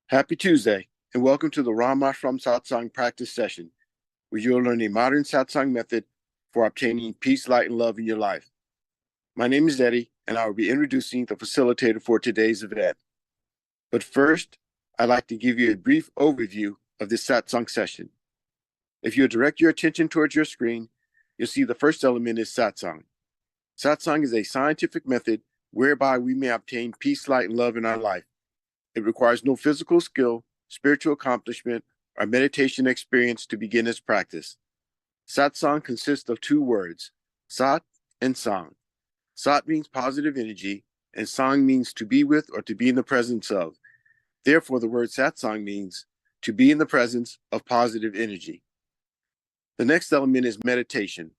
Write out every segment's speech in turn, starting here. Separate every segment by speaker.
Speaker 1: Happy Tuesday, and welcome to the Rama from Satsang practice session, where you'll learn a modern Satsang method for obtaining peace, light, and love in your life. My name is Eddie, and I will be introducing the facilitator for today's event. But first, I'd like to give you a brief overview of this Satsang session. If you direct your attention towards your screen, you'll see the first element is Satsang. Satsang is a scientific method whereby we may obtain peace, light, and love in our life. It requires no physical skill, spiritual accomplishment, or meditation experience to begin its practice. Satsang consists of two words, Sat and Sang. Sat means positive energy, and Sang means to be with or to be in the presence of. Therefore, the word Satsang means to be in the presence of positive energy. The next element is meditation.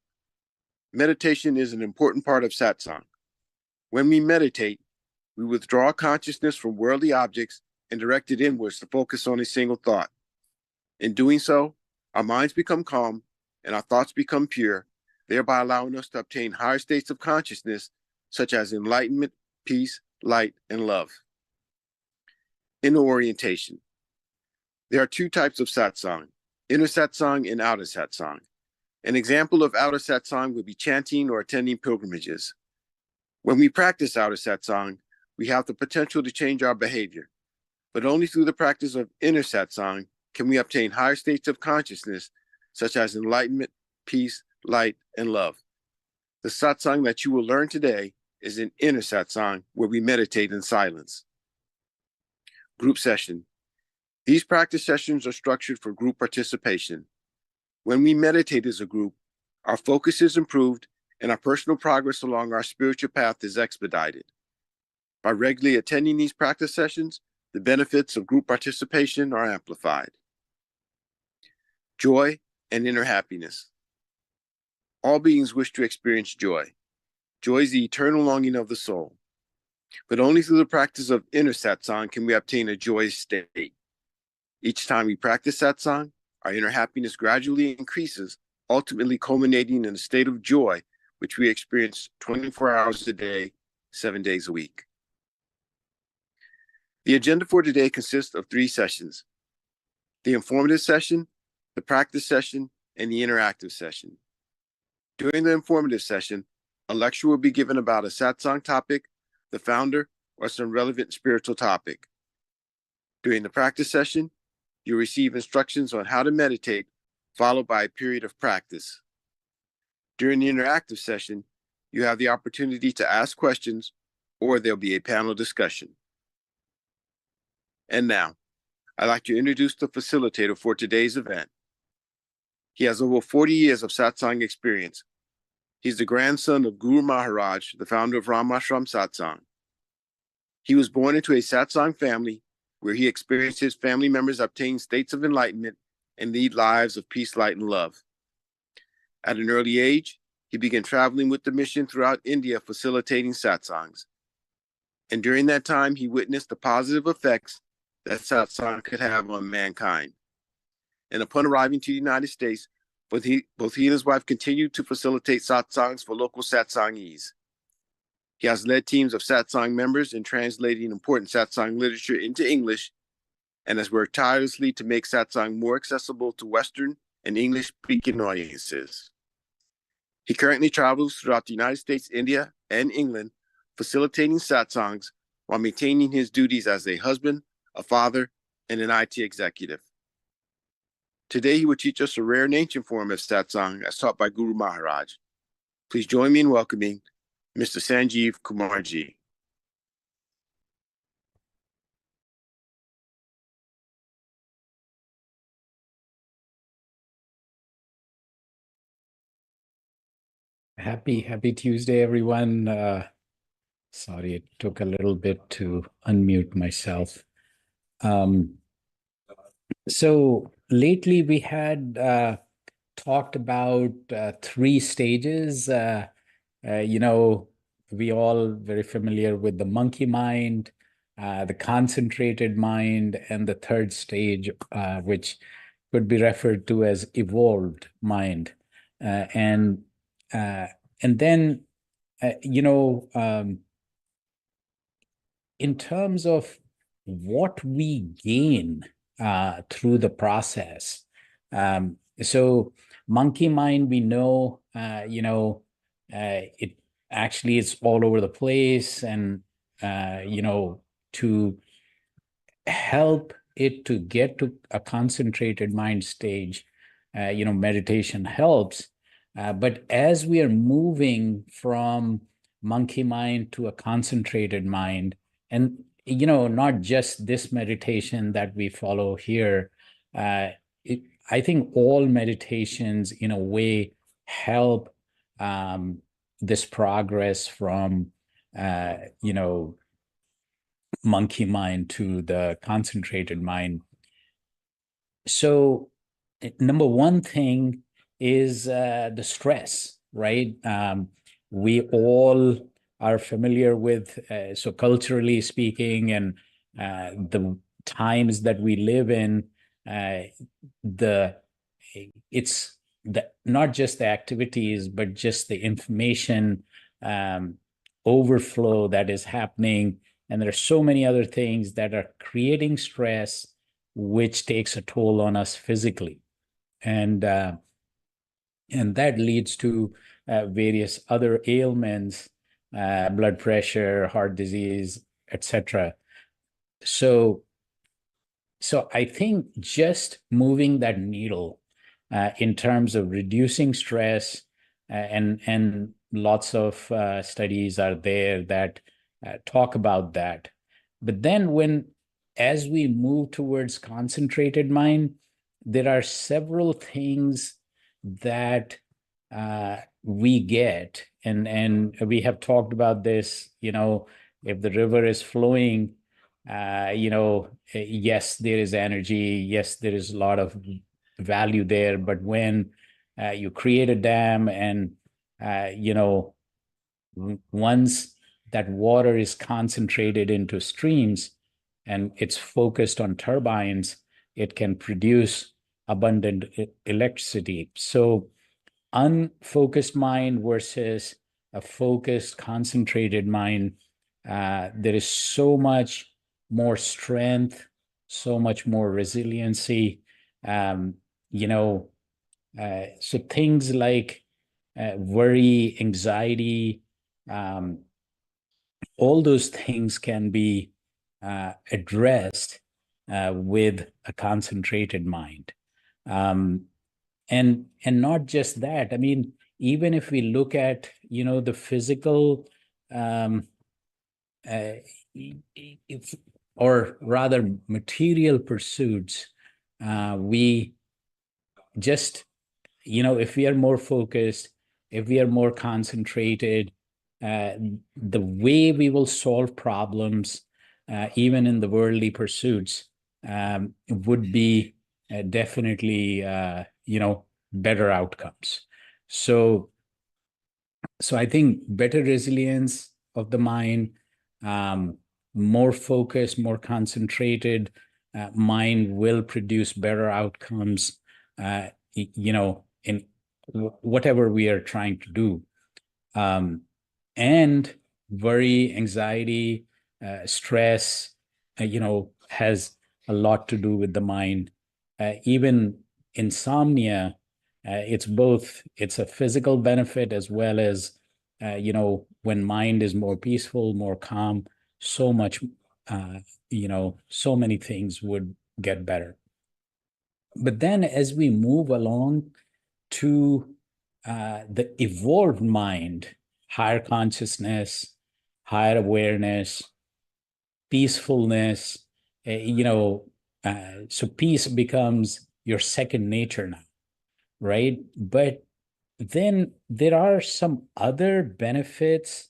Speaker 1: Meditation is an important part of Satsang. When we meditate, we withdraw consciousness from worldly objects and direct it inwards to focus on a single thought. In doing so, our minds become calm and our thoughts become pure, thereby allowing us to obtain higher states of consciousness, such as enlightenment, peace, light, and love. Inner orientation. There are two types of satsang, inner satsang and outer satsang. An example of outer satsang would be chanting or attending pilgrimages. When we practice outer satsang, we have the potential to change our behavior, but only through the practice of inner satsang can we obtain higher states of consciousness, such as enlightenment, peace, light, and love. The satsang that you will learn today is an inner satsang where we meditate in silence. Group session. These practice sessions are structured for group participation. When we meditate as a group, our focus is improved and our personal progress along our spiritual path is expedited. By regularly attending these practice sessions, the benefits of group participation are amplified. Joy and inner happiness. All beings wish to experience joy. Joy is the eternal longing of the soul. But only through the practice of inner satsang can we obtain a joyous state. Each time we practice satsang, our inner happiness gradually increases, ultimately culminating in a state of joy, which we experience 24 hours a day, 7 days a week. The agenda for today consists of 3 sessions: the informative session, the practice session, and the interactive session. During the informative session, a lecture will be given about a satsang topic, the founder, or some relevant spiritual topic. During the practice session, you'll receive instructions on how to meditate, followed by a period of practice. During the interactive session, you have the opportunity to ask questions, or there'll be a panel discussion. And now, I'd like to introduce the facilitator for today's event. He has over 40 years of satsang experience. He's the grandson of Guru Maharaj, the founder of Ramashram Satsang. He was born into a satsang family where he experienced his family members obtain states of enlightenment and lead lives of peace, light, and love. At an early age, he began traveling with the mission throughout India facilitating satsangs. And during that time, he witnessed the positive effects that satsang could have on mankind. And upon arriving to the United States, both he and his wife continued to facilitate satsangs for local satsangees. He has led teams of satsang members in translating important satsang literature into English and has worked tirelessly to make satsang more accessible to Western and English-speaking audiences. He currently travels throughout the United States, India, and England, facilitating satsangs while maintaining his duties as a husband, a father, and an IT executive. Today, he will teach us a rare and ancient form of satsang as taught by Guru Maharaj. Please join me in welcoming Mr. Sanjeev Kumarji.
Speaker 2: Happy Tuesday, everyone. Sorry, it took a little bit to unmute myself. So lately we had talked about 3 stages. We all very familiar with the monkey mind, the concentrated mind, and the 3rd stage, which could be referred to as evolved mind. And then, in terms of, what we gain through the process. So monkey mind, we know, it actually is all over the place, and to help it to get to a concentrated mind stage, meditation helps. But as we are moving from monkey mind to a concentrated mind, and not just this meditation that we follow uh, it, I think all meditations in a way help this progress from monkey mind to the concentrated mind. So number one thing is the stress, right? We all are familiar with, so culturally speaking, and the times that we live in, uh, the it's not just the activities, but just the information um, overflow that is happening. And there are so many other things that are creating stress, which takes a toll on us physically. And that leads to various other ailments, blood pressure, heart disease, etc. So I think just moving that needle in terms of reducing stress, and lots of studies are there that talk about that. But then as we move towards concentrated mind, there are several things that we get, and we have talked about this. If the river is flowing, yes, there is energy, yes, there is a lot of value there, but when you create a dam, and once that water is concentrated into streams and it's focused on turbines, it can produce abundant electricity. So unfocused mind versus a focused, concentrated mind, there is so much more strength, so much more resiliency. Um, so things like worry, anxiety, um, all those things can be addressed with a concentrated mind. Um, and not just that. I mean, even if we look at the physical, um, if, or rather material pursuits, we just if we are more focused, if we are more concentrated, the way we will solve problems, even in the worldly pursuits, would be definitely better outcomes. So I think better resilience of the mind, um, more focused, more concentrated mind will produce better outcomes, in whatever we are trying to do. And worry, anxiety, stress, has a lot to do with the mind. Even insomnia, it's a physical benefit, as well as, when mind is more peaceful, more calm, so much, so many things would get better. But then as we move along to the evolved mind, higher consciousness, higher awareness, peacefulness, so peace becomes your second nature now, right? But then there are some other benefits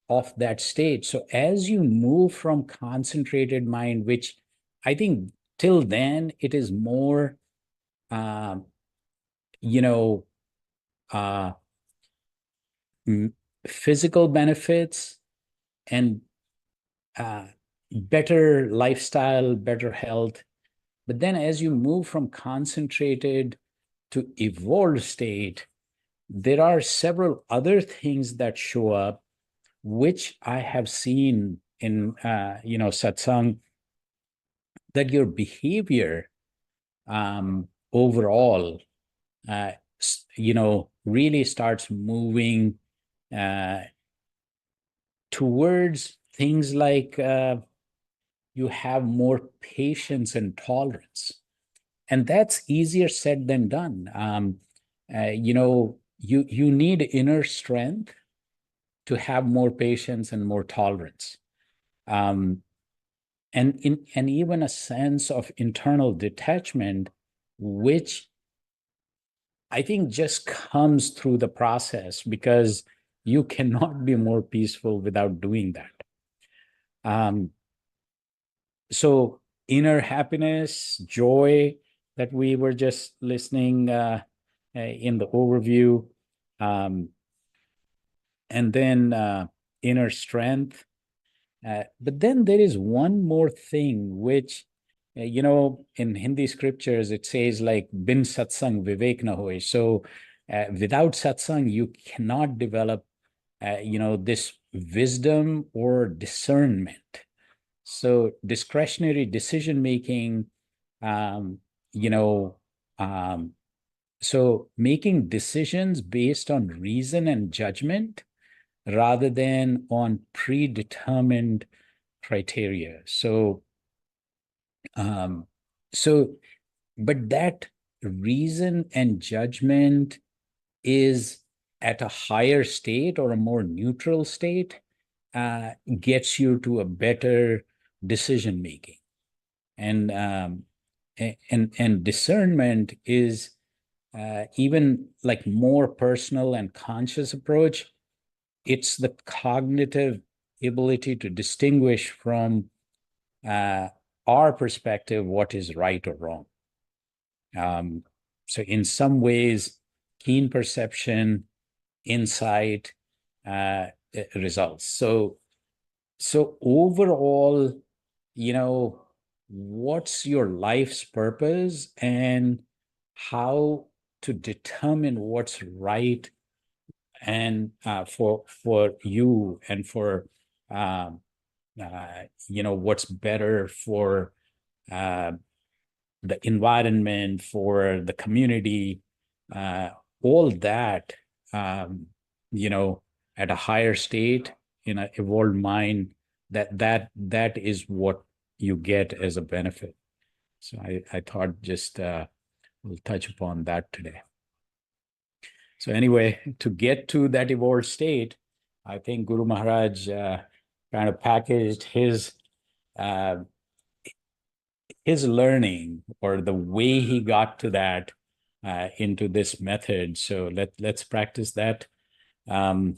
Speaker 2: of that state. So as you move from concentrated mind, which I think till then it is more, um, you know, uh, physical benefits and better lifestyle, better health. But then as you move from concentrated to evolved state, there are several other things that show up, which I have seen in, satsang, that your behavior overall, really starts moving towards things like you have more patience and tolerance. And that's easier said than done. You need inner strength to have more patience and more tolerance. And even a sense of internal detachment, which I think just comes through the process, because you cannot be more peaceful without doing that. So inner happiness, joy, that we were just listening in the overview, and then inner strength. But then there is one more thing, which, in Hindi scriptures, it says like, bin satsang vivek na hoy. So without satsang, you cannot develop, this wisdom or discernment. So discretionary decision making, you know, so making decisions based on reason and judgment rather than on predetermined criteria. Um, so, but that reason and judgment is at a higher state or a more neutral state, gets you to a better decision making. And and discernment is even like more personal and conscious approach. It's the cognitive ability to distinguish from our perspective what is right or wrong. So in some ways, keen perception, insight, results. So overall, what's your life's purpose, and how to determine what's right and for you, and for what's better for the environment, for the community, all that, at a higher state in an evolved mind, that is what you get as a benefit. So I thought just we'll touch upon that today. So anyway, to get to that evolved state, I think Guru Maharaj kind of packaged his learning, or the way he got to that, into this method. So let's practice that. And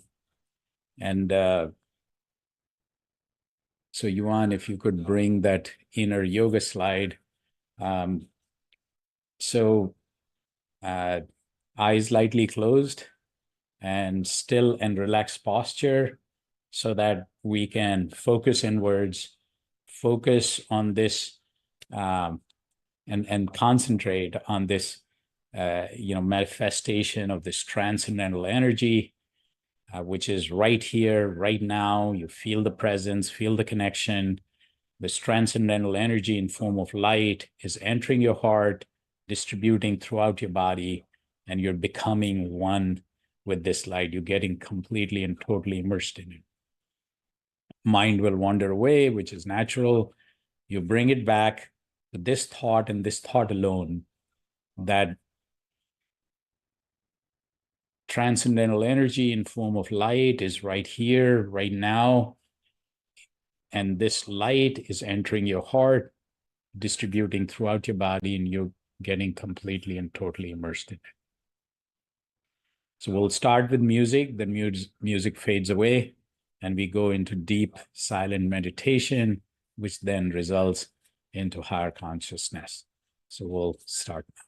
Speaker 2: so Yuan, if you could bring that inner yoga slide. So eyes lightly closed, and still and relaxed posture, so that we can focus inwards, focus on this, and concentrate on this, manifestation of this transcendental energy, which is right here, right now. You feel the presence, feel the connection. This transcendental energy in form of light is entering your heart, distributing throughout your body, and you're becoming one with this light. You're getting completely and totally immersed in it. Mind will wander away, which is natural. You bring it back to this thought, and this thought alone, that transcendental energy in form of light is right here, right now. And this light is entering your heart, distributing throughout your body, and you're getting completely and totally immersed in it. So we'll start with music, then music fades away, and we go into deep silent meditation, which then results into higher consciousness. So we'll start now.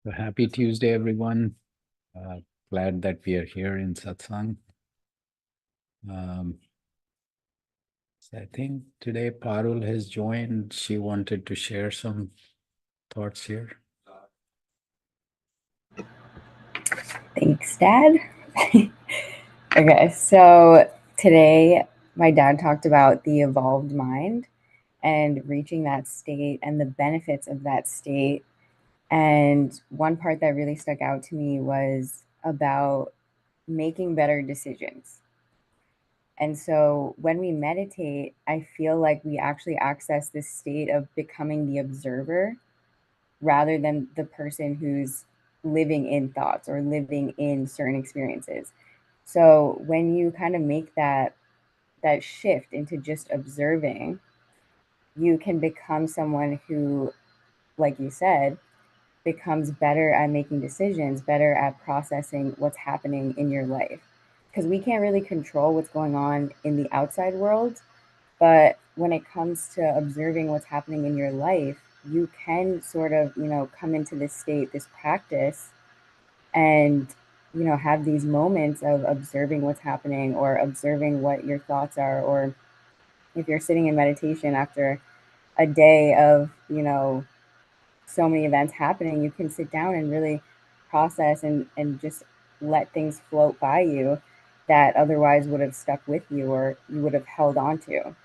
Speaker 2: So happy Tuesday, everyone. Glad that we are here in Satsang. So I think today Parul has joined. She wanted to share some thoughts here.
Speaker 3: Thanks, Dad. Okay, so today my dad talked about the evolved mind and reaching that state and the benefits of that state. And one part that really stuck out to me was about making better decisions. And so when we meditate, I feel like we actually access this state of becoming the observer rather than the person who's living in thoughts or living in certain experiences. So when you kind of make that shift into just observing, you can become someone who, like you said, becomes better at making decisions, better at processing what's happening in your life. Because we can't really control what's going on in the outside world, but when it comes to observing what's happening in your life, you can sort of, come into this state, this practice, and, have these moments of observing what's happening or observing what your thoughts are. Or if you're sitting in meditation after a day of, so many events happening, you can sit down and really process and just let things float by you that otherwise would have stuck with you or you would have held on to.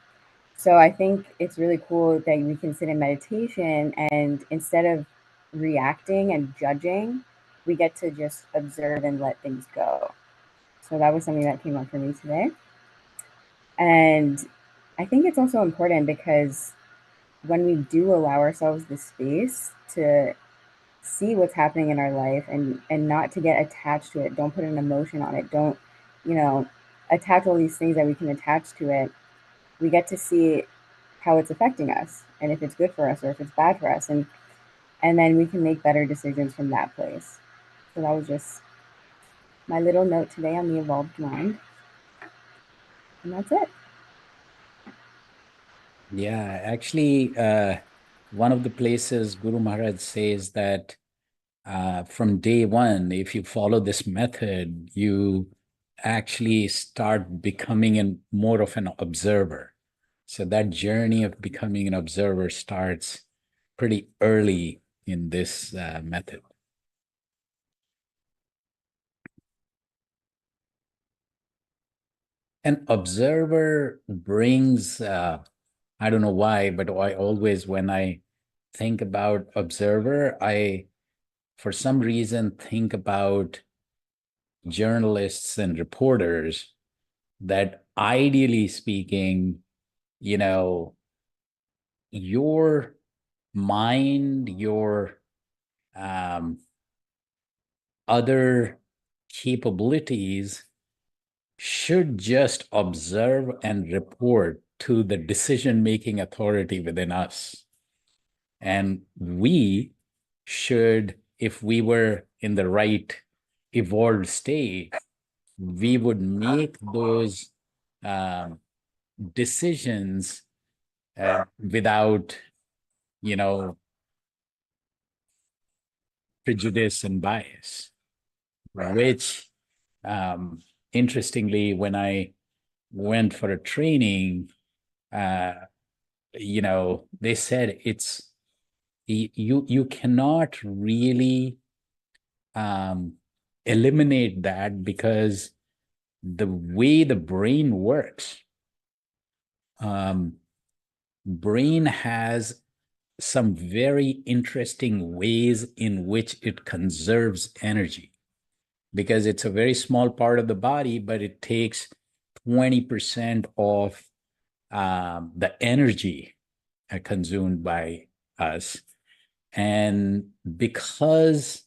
Speaker 3: So I think it's really cool that we can sit in meditation and instead of reacting and judging, we get to just observe and let things go. So that was something that came up for me today. And I think it's also important because when we do allow ourselves the space to see what's happening in our life and not to get attached to it, don't put an emotion on it, don't, attach all these things that we can attach to it, we get to see how it's affecting us and if it's good for us or if it's bad for us, and then we can make better decisions from that place. So that was just my little note today on the evolved mind, and that's it.
Speaker 2: Yeah, actually, one of the places Guru Maharaj says that from day one, if you follow this method, you actually start becoming more of an observer. So that journey of becoming an observer starts pretty early in this method. An observer brings, I don't know why, but I always, when I think about observer, I, for some reason, think about journalists and reporters that ideally speaking, your mind, your other capabilities should just observe and report to the decision-making authority within us. And we should, if we were in the right evolved state, we would make those decisions without, prejudice and bias, which interestingly, when I went for a training, they said it's you cannot really eliminate that because the way the brain works, brain has some very interesting ways in which it conserves energy, because it's a very small part of the body, but it takes 20% of the energy consumed by us. And because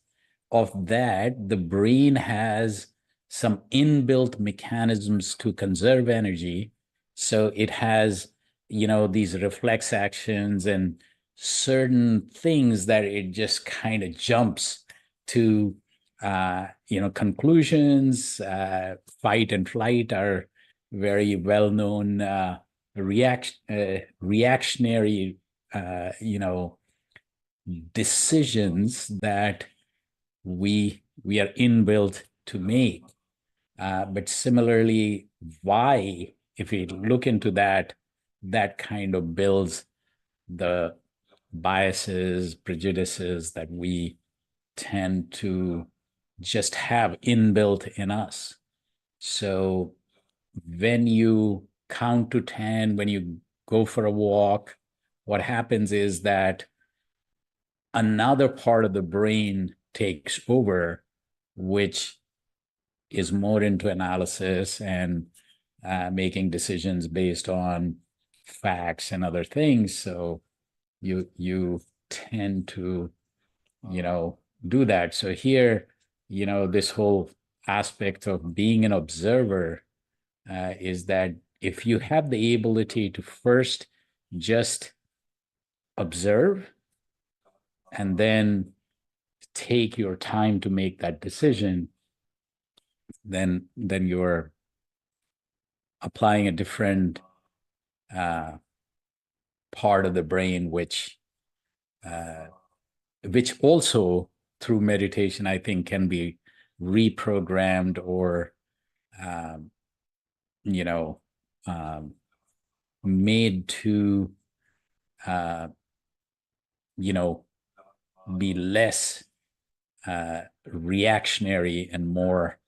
Speaker 2: of that, the brain has some inbuilt mechanisms to conserve energy. So it has, these reflex actions and certain things that it just kind of jumps to, conclusions. Fight and flight are very well-known reactionary, decisions that we are inbuilt to make. But similarly, why, if we look into that, that kind of builds the biases, prejudices that we tend to just have inbuilt in us. So when you count to 10, when you go for a walk, what happens is that another part of the brain takes over, which is more into analysis and making decisions based on facts and other things. So you tend to, do that. So here, this whole aspect of being an observer is that if you have the ability to first just observe and then take your time to make that decision, then you're applying a different part of the brain, which also through meditation, I think, can be reprogrammed or made to be less reactionary and more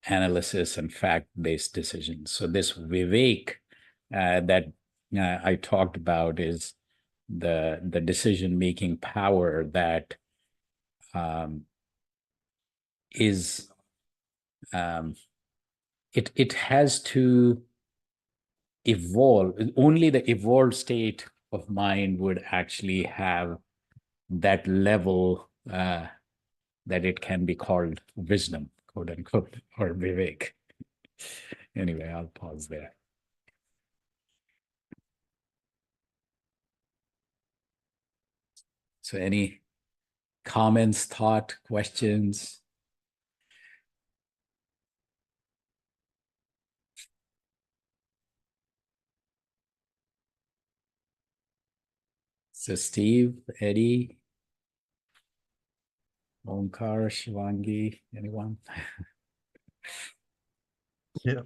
Speaker 2: analysis and fact-based decisions. So this Vivek that I talked about is the decision-making power that is it has to evolve. Only the evolved state of mind would actually have that level that it can be called wisdom, quote unquote, or Vivek. Anyway, I'll pause there. So any comments, thought, questions? So Steve, Eddie, Omkar, Shivangi, anyone?
Speaker 4: Yeah,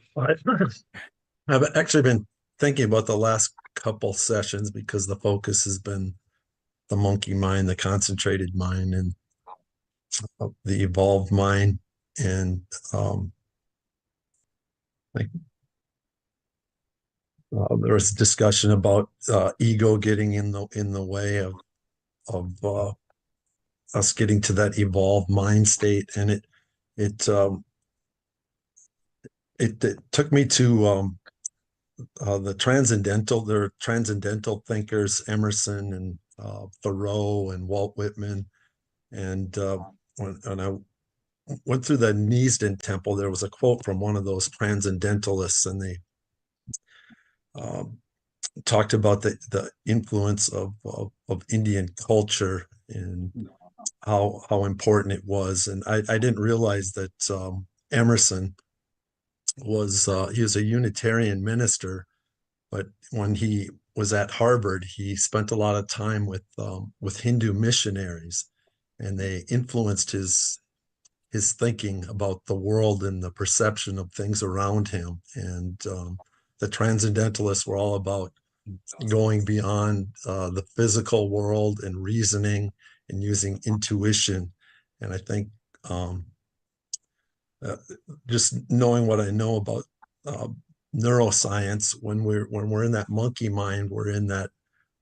Speaker 4: I've actually been thinking about the last couple sessions because the focus has been the monkey mind, the concentrated mind, and the evolved mind. And like there was discussion about ego getting in the way of us getting to that evolved mind state, and it took me to the transcendental. There are transcendental thinkers, Emerson and Thoreau and Walt Whitman. And when I went through the Neasden Temple, there was a quote from one of those transcendentalists, and they talked about the influence of Indian culture and how important it was. And I didn't realize that Emerson was he was a Unitarian minister, but when he was at Harvard, he spent a lot of time with Hindu missionaries, and they influenced his thinking about the world and the perception of things around him. And the transcendentalists were all about going beyond the physical world and reasoning and using intuition. And I think just knowing what I know about neuroscience, when we're in that monkey mind, we're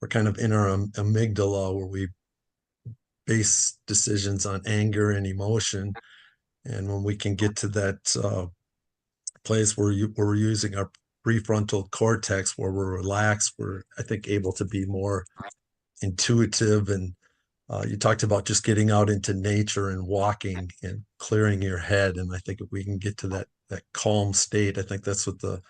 Speaker 4: kind of in our amygdala, where we base decisions on anger and emotion. And when we can get to that place where we're using our prefrontal cortex, where we're relaxed, we're, I think, able to be more intuitive. And you talked about just getting out into nature and walking and clearing your head. And I think if we can get to that calm state, I think that's what the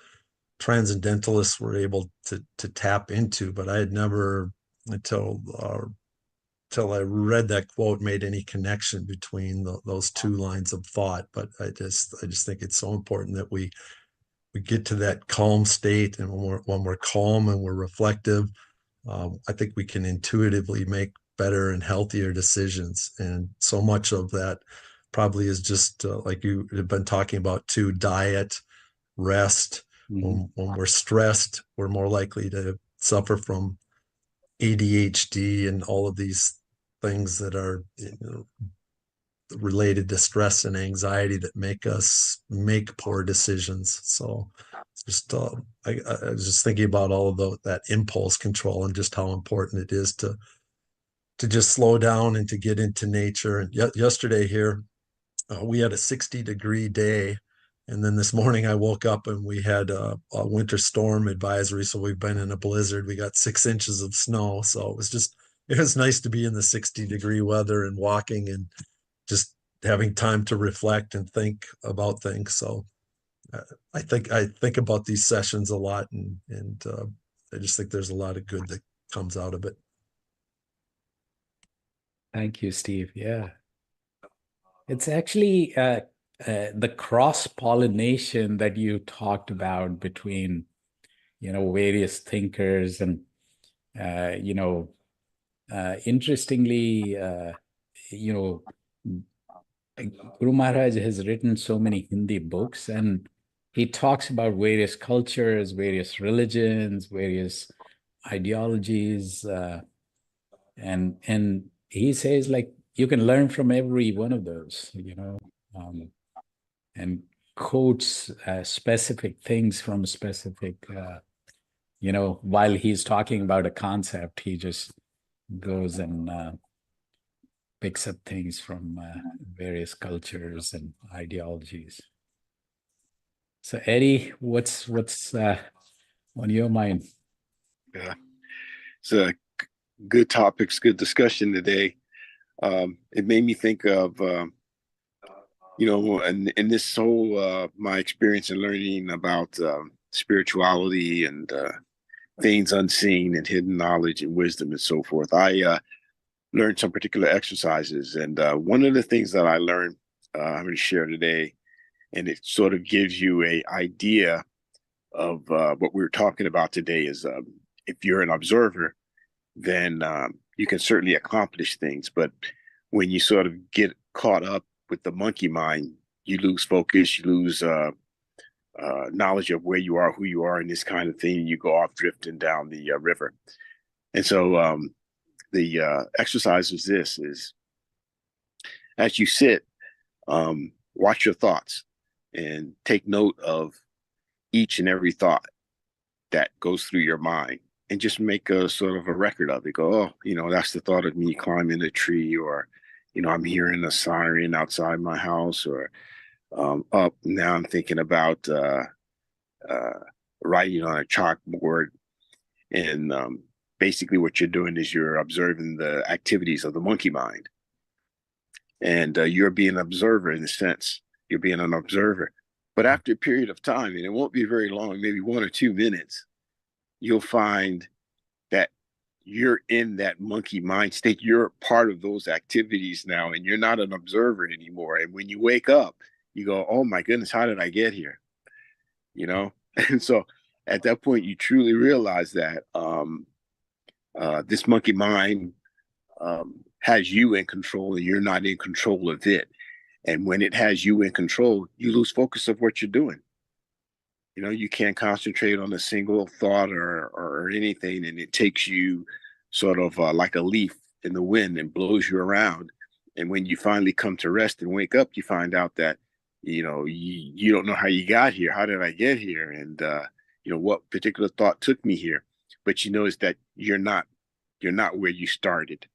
Speaker 4: transcendentalists were able to tap into. But I had never, until I read that quote, made any connection between those two lines of thought. But I just think it's so important that we get to that calm state. And when we're calm and we're reflective, I think we can intuitively make better and healthier decisions. And so much of that probably is just like you have been talking about too, diet, rest. When we're stressed, we're more likely to suffer from ADHD and all of these things that are related to stress and anxiety that make us make poor decisions. So just I was just thinking about all of that impulse control and just how important it is to just slow down and to get into nature. And yesterday here, we had a 60-degree day. And then this morning I woke up and we had a winter storm advisory. So we've been in a blizzard. We got 6 inches of snow. So it was nice to be in the 60-degree weather and walking and just having time to reflect and think about things. So I think about these sessions a lot, and I just think there's a lot of good that comes out of it.
Speaker 2: Thank you, Steve. Yeah. It's actually the cross-pollination that you talked about between, various thinkers and, interestingly, Guru Maharaj has written so many Hindi books, and he talks about various cultures, various religions, various ideologies, and he says, like, you can learn from every one of those, and quotes specific things from specific, while he's talking about a concept, he just goes and picks up things from various cultures and ideologies. So Eddie, what's on your mind?
Speaker 1: Yeah, it's good topics, good discussion today. It made me think of, in this whole, my experience in learning about spirituality and things unseen and hidden knowledge and wisdom and so forth. I learned some particular exercises. And one of the things that I learned, I'm going to share today, and it sort of gives you an idea of what we're talking about today is if you're an observer, then you can certainly accomplish things. But when you sort of get caught up with the monkey mind, you lose focus, you lose knowledge of where you are, who you are, and this kind of thing. And you go off drifting down the river. And so the exercise is as you sit, watch your thoughts and take note of each and every thought that goes through your mind, and just make a sort of a record of it. Go, oh, that's the thought of me climbing a tree, or, I'm hearing a siren outside my house, or up now I'm thinking about writing on a chalkboard. And basically what you're doing is you're observing the activities of the monkey mind. And you're being an observer in a sense. You're being an observer. But after a period of time, and it won't be very long, maybe 1 or 2 minutes, you'll find that you're in that monkey mind state. You're part of those activities now, and you're not an observer anymore. And when you wake up, you go, oh my goodness, how did I get here? And so at that point, you truly realize that this monkey mind has you in control, and you're not in control of it. And when it has you in control, you lose focus of what you're doing. You can't concentrate on a single thought or anything, and it takes you sort of like a leaf in the wind and blows you around. And when you finally come to rest and wake up, you find out that, you don't know how you got here. How did I get here? And, what particular thought took me here? But is that you're not where you started.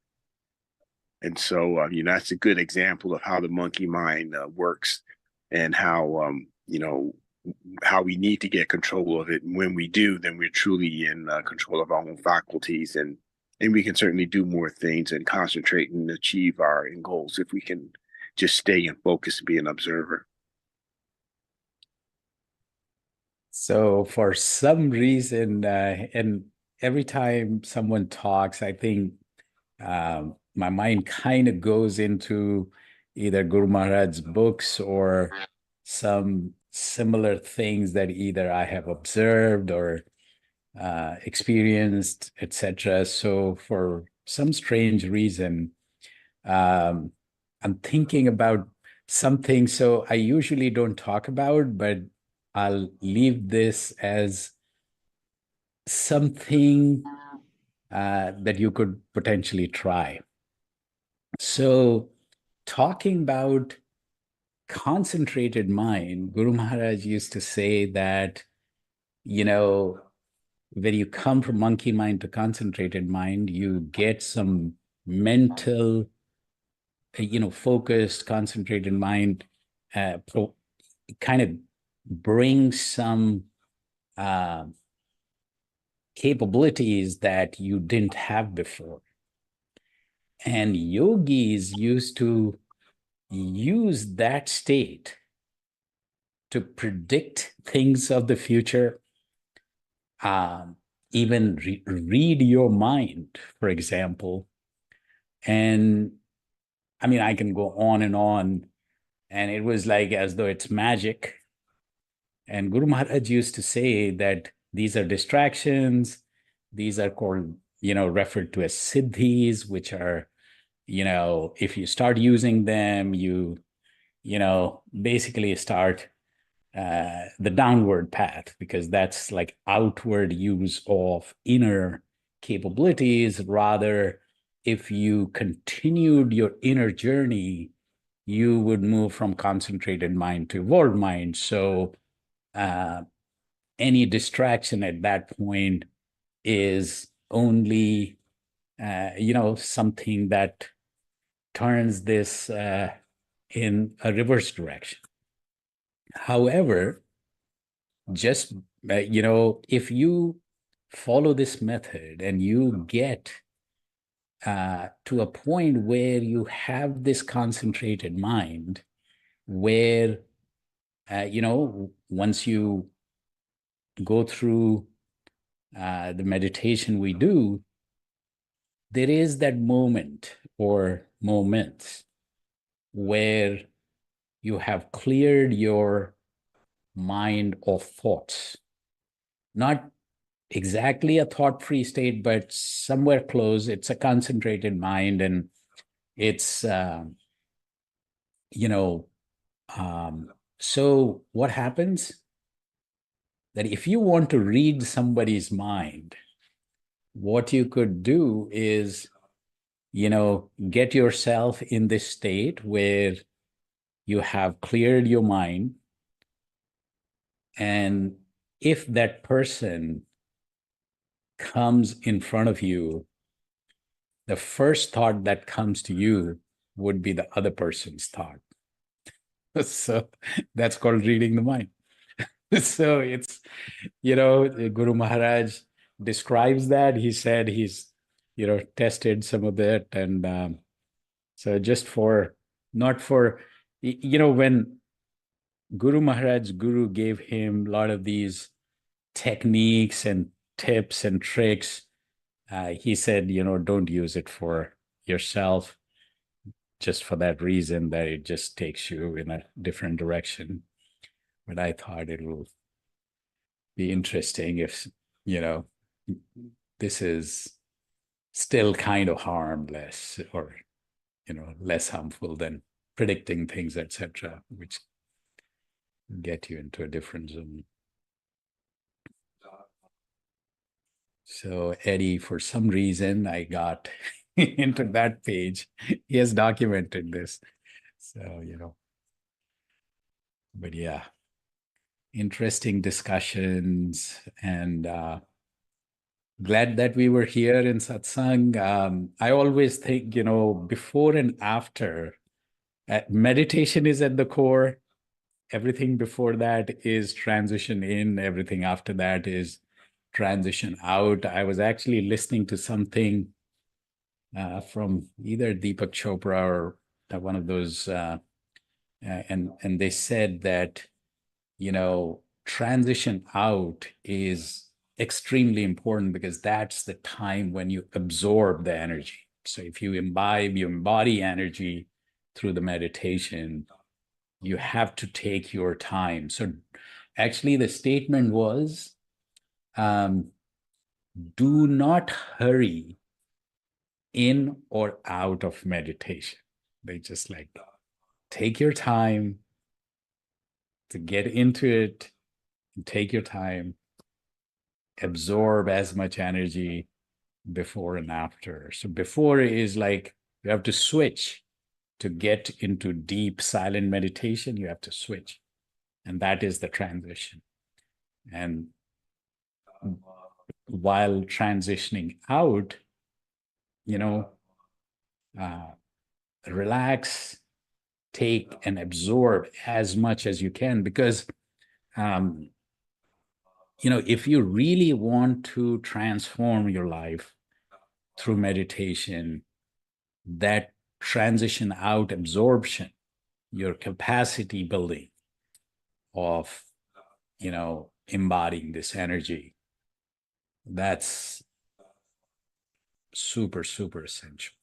Speaker 1: And so, that's a good example of how the monkey mind works, and how, how we need to get control of it. And when we do, then we're truly in control of our own faculties, and we can certainly do more things and concentrate and achieve our end goals if we can just stay in focus and be an observer.
Speaker 2: So for some reason, and every time someone talks, I think my mind kind of goes into either Guru Maharaj's books or some similar things that either I have observed or experienced, etc. So for some strange reason, I'm thinking about something. So I usually don't talk about, but I'll leave this as something that you could potentially try. So talking about concentrated mind, Guru Maharaj used to say that, when you come from monkey mind to concentrated mind, you get some mental, focused, concentrated mind, kind of brings some capabilities that you didn't have before. And yogis used to use that state to predict things of the future, even read your mind, for example. And I mean, I can go on, and it was like as though it's magic. And Guru Maharaj used to say that these are distractions. These are called, referred to as siddhis, which are, if you start using them, you basically start the downward path, because that's like outward use of inner capabilities. Rather, if you continued your inner journey, you would move from concentrated mind to evolved mind. So any distraction at that point is only, something that turns this in a reverse direction. However, just, if you follow this method and you get to a point where you have this concentrated mind, where, once you go through the meditation we do, there is that moment or moments where you have cleared your mind of thoughts. Not exactly a thought-free state, but somewhere close. It's a concentrated mind, and it's, so what happens? That if you want to read somebody's mind, what you could do is, get yourself in this state where you have cleared your mind. And if that person comes in front of you, the first thought that comes to you would be the other person's thought. So that's called reading the mind. So it's, Guru Maharaj describes that. He said he's, tested some of that. And so just for, not for, when Guru Maharaj's guru gave him a lot of these techniques and tips and tricks, he said, don't use it for yourself, just for that reason that it just takes you in a different direction. But I thought it will be interesting if, this is still kind of harmless, or, less harmful than predicting things, etc., which get you into a different zone. So Eddie, for some reason, I got into that page. He has documented this. So, but yeah, interesting discussions, and glad that we were here in Satsang. I always think, before and after, meditation is at the core. Everything before that is transition in, everything after that is transition out. I was actually listening to something from either Deepak Chopra or one of those, and they said that, transition out is extremely important, because that's the time when you absorb the energy. So if you imbibe, you embody energy through the meditation, you have to take your time. So actually the statement was, do not hurry in or out of meditation. They just like take your time to get into it, and take your time, absorb as much energy before and after. So before is like you have to switch to get into deep silent meditation, you have to switch. And that is the transition. And while transitioning out, relax, take and absorb as much as you can, because if you really want to transform your life through meditation, that transition out absorption, your capacity building of embodying this energy, that's super, super essential.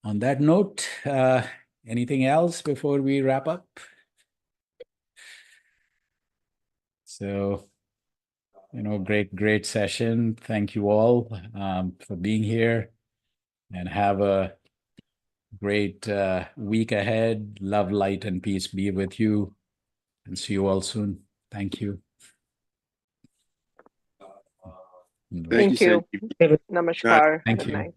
Speaker 2: On that note, anything else before we wrap up? So, great session. Thank you all for being here, and have a great week ahead. Love, light, and peace be with you, and see you all soon. Thank you.
Speaker 1: Thank you.
Speaker 5: Namaskar.
Speaker 2: Thank
Speaker 5: Good
Speaker 2: you.
Speaker 5: night.